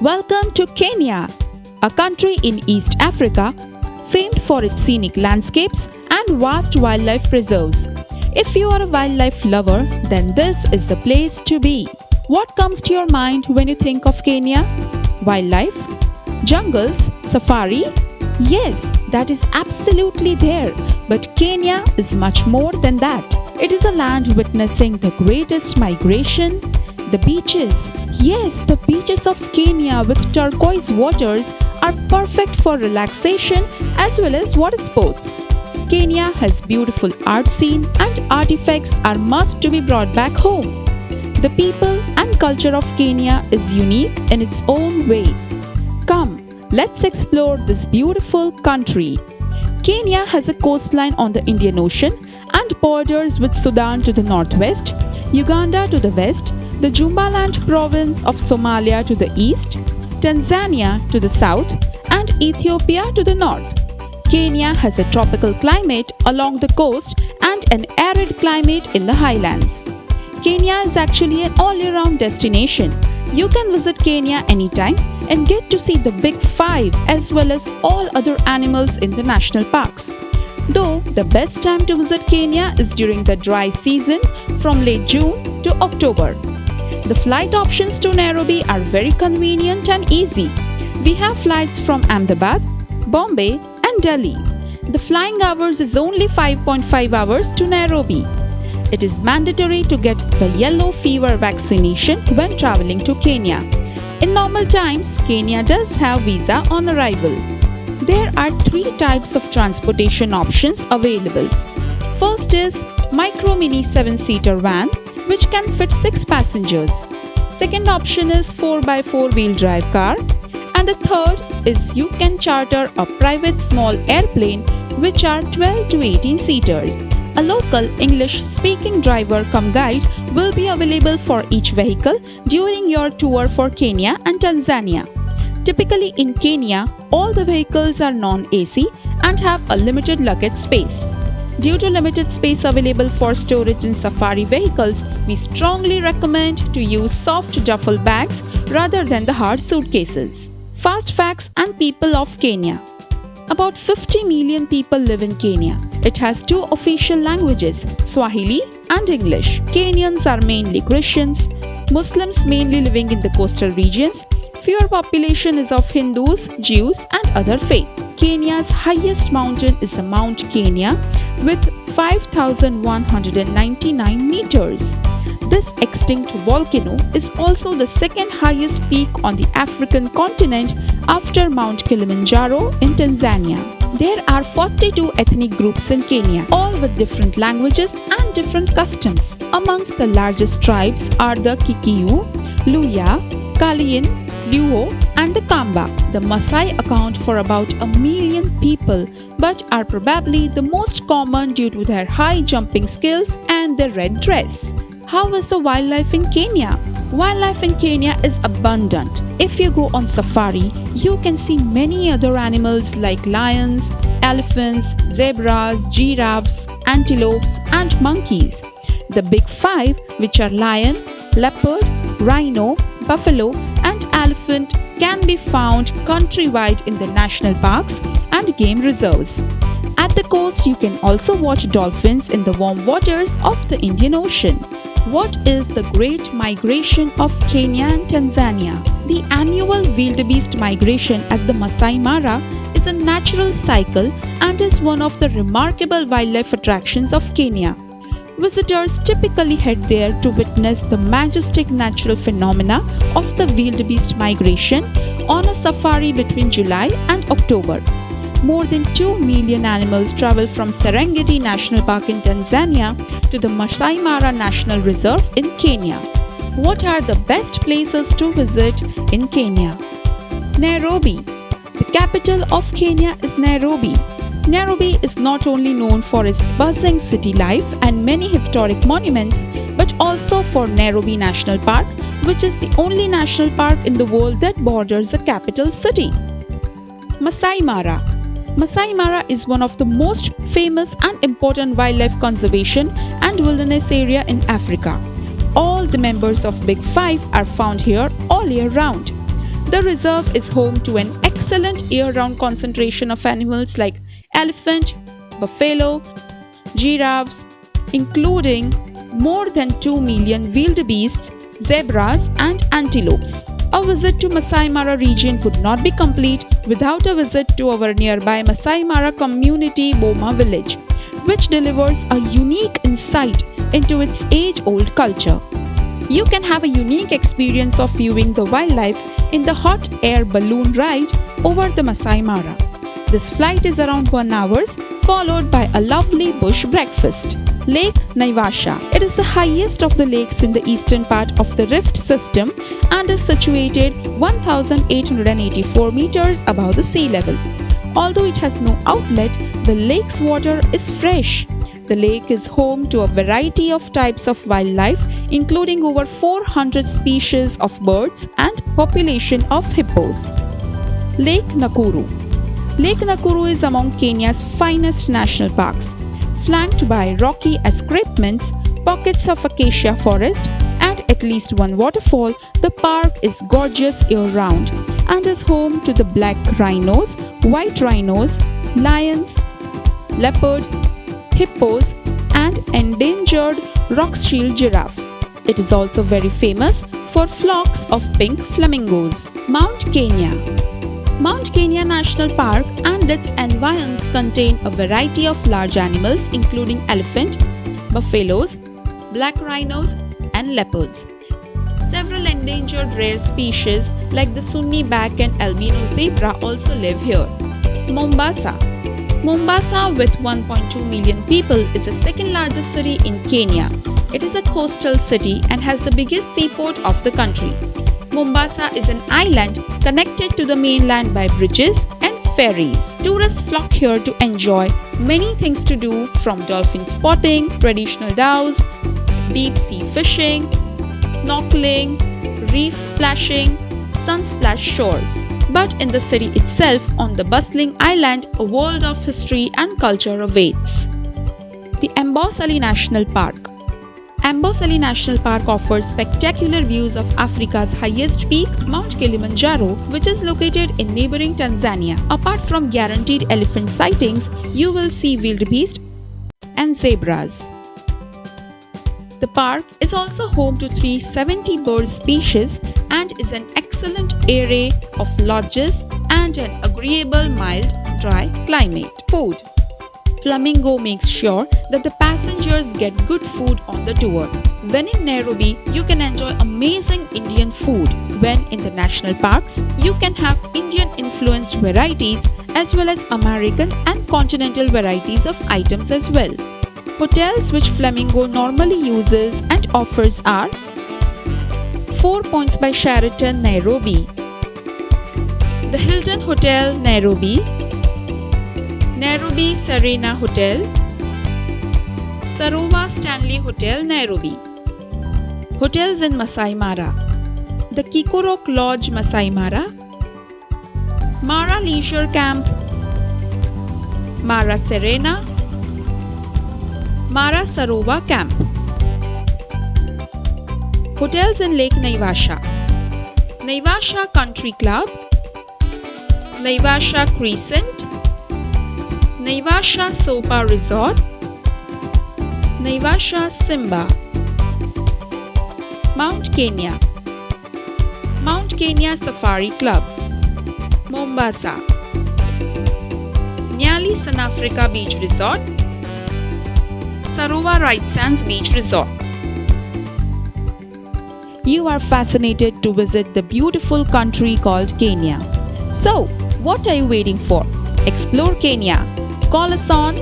Welcome to Kenya, a country in East Africa famed for its scenic landscapes and vast wildlife preserves. If you are a wildlife lover, then this is the place to be. What comes to your mind when you think of Kenya? Wildlife? Jungles? Safari? Yes, that is absolutely there. But Kenya is much more than that. It is a land witnessing the greatest migration. The beaches. Yes, the beaches of Kenya with turquoise waters are perfect for relaxation as well as water sports. Kenya has beautiful art scene and artifacts are must to be brought back home. The people and culture of Kenya is unique in its own way. Come, let's explore this beautiful country. Kenya has a coastline on the Indian Ocean and borders with Sudan to the northwest, Uganda to the west, the Jubaland province of Somalia to the east, Tanzania to the south, and Ethiopia to the north. Kenya has a tropical climate along the coast and an arid climate in the highlands. Kenya is actually an all-year-round destination. You can visit Kenya anytime and get to see the big five as well as all other animals in the national parks. Though the best time to visit Kenya is during the dry season from late June to October. The flight options to Nairobi are very convenient and easy. We have flights from Ahmedabad, Bombay and Delhi. The flying hours is only 5.5 hours to Nairobi. It is mandatory to get the yellow fever vaccination when traveling to Kenya. In normal times, Kenya does have visa on arrival. There are 3 types of transportation options available. First is Micro Mini 7-seater van, which can fit 6 passengers. Second option is 4x4 wheel drive car. And the third is you can charter a private small airplane, which are 12 to 18 seaters. A local English-speaking driver cum guide will be available for each vehicle during your tour for Kenya and Tanzania. Typically in Kenya, all the vehicles are non-AC and have a limited luggage space. Due to limited space available for storage in safari vehicles, we strongly recommend to use soft duffel bags rather than the hard suitcases. Fast facts and people of Kenya. About 50 million people live in Kenya. It has 2 official languages, Swahili and English. Kenyans are mainly Christians, Muslims mainly living in the coastal regions. Fewer population is of Hindus, Jews and other faiths. Kenya's highest mountain is the Mount Kenya with 5,199 meters. This extinct volcano is also the second highest peak on the African continent after Mount Kilimanjaro in Tanzania. There are 42 ethnic groups in Kenya, all with different languages and different customs. Amongst the largest tribes are the Kikuyu, Luhya, Kaliin, Luo and the Kamba. The Maasai account for about 1 million people but are probably the most common due to their high jumping skills and their red dress. How is the wildlife in Kenya? Wildlife in Kenya is abundant. If you go on safari, you can see many other animals like lions, elephants, zebras, giraffes, antelopes and monkeys. The big 5, which are lion, leopard, rhino, buffalo and elephant, can be found countrywide in the national parks and game reserves. At the coast, you can also watch dolphins in the warm waters of the Indian Ocean. What is the Great Migration of Kenya and Tanzania? The annual wildebeest migration at the Masai Mara is a natural cycle and is one of the remarkable wildlife attractions of Kenya. Visitors typically head there to witness the majestic natural phenomena of the wildebeest migration on a safari between July and October. More than 2 million animals travel from Serengeti National Park in Tanzania to the Masai Mara National Reserve in Kenya. What are the best places to visit in Kenya? Nairobi. The capital of Kenya is Nairobi. Nairobi is not only known for its buzzing city life and many historic monuments, but also for Nairobi National Park, which is the only national park in the world that borders the capital city. Masai Mara. Masai Mara is one of the most famous and important wildlife conservation and wilderness area in Africa. All the members of Big Five are found here all year round. The reserve is home to an excellent year-round concentration of animals like elephant, buffalo, giraffes, including more than 2 million wildebeests, zebras, and antelopes. A visit to Masai Mara region would not be complete without a visit to our nearby Masai Mara community Boma village, which delivers a unique insight into its age-old culture. You can have a unique experience of viewing the wildlife in the hot air balloon ride over the Masai Mara. This flight is around 1 hour, followed by a lovely bush breakfast. Lake Naivasha. It is the highest of the lakes in the eastern part of the rift system and is situated 1,884 meters above the sea level. Although it has no outlet, the lake's water is fresh. The lake is home to a variety of types of wildlife, including over 400 species of birds and population of hippos. Lake Nakuru. Lake Nakuru is among Kenya's finest national parks. Flanked by rocky escarpments, pockets of acacia forest, and at least one waterfall, the park is gorgeous year-round and is home to the black rhinos, white rhinos, lions, leopard, hippos, and endangered rock-shield giraffes. It is also very famous for flocks of pink flamingos. Mount Kenya. Mount Kenya National Park and its environs contain a variety of large animals including elephant, buffaloes, black rhinos, and leopards. Several endangered rare species like the Sunni back and albino zebra also live here. Mombasa. Mombasa, with 1.2 million people, is the second largest city in Kenya. It is a coastal city and has the biggest seaport of the country. Mombasa is an island connected to the mainland by bridges and ferries. Tourists flock here to enjoy many things to do, from dolphin spotting, traditional dhows, deep sea fishing, snorkeling, reef splashing, sun-splashed shores. But in the city itself, on the bustling island, a world of history and culture awaits. The Amboseli National Park. Amboseli National Park offers spectacular views of Africa's highest peak, Mount Kilimanjaro, which is located in neighboring Tanzania. Apart from guaranteed elephant sightings, you will see wildebeest and zebras. The park is also home to 370 bird species and is an excellent array of lodges and an agreeable mild, dry climate. Food. Flamingo makes sure that the passengers get good food on the tour. When in Nairobi, you can enjoy amazing Indian food. When in the national parks, you can have Indian-influenced varieties as well as American and continental varieties of items as well. Hotels which Flamingo normally uses and offers are 4 Points by Sheraton, Nairobi, the Hilton Hotel, Nairobi, Nairobi Serena Hotel, Sarova Stanley Hotel, Nairobi. Hotels in Masai Mara: the Kikorok Lodge, Masai Mara, Mara Leisure Camp, Mara Serena, Mara Sarova Camp. Hotels in Lake Naivasha: Naivasha Country Club, Naivasha Crescent, Naivasha Sopa Resort, Naivasha Simba. Mount Kenya: Mount Kenya Safari Club, Mombasa, Nyali Sun Africa Beach Resort, Sarova Right Sands Beach Resort. You are fascinated to visit the beautiful country called Kenya. So, what are you waiting for? Explore Kenya. Call us on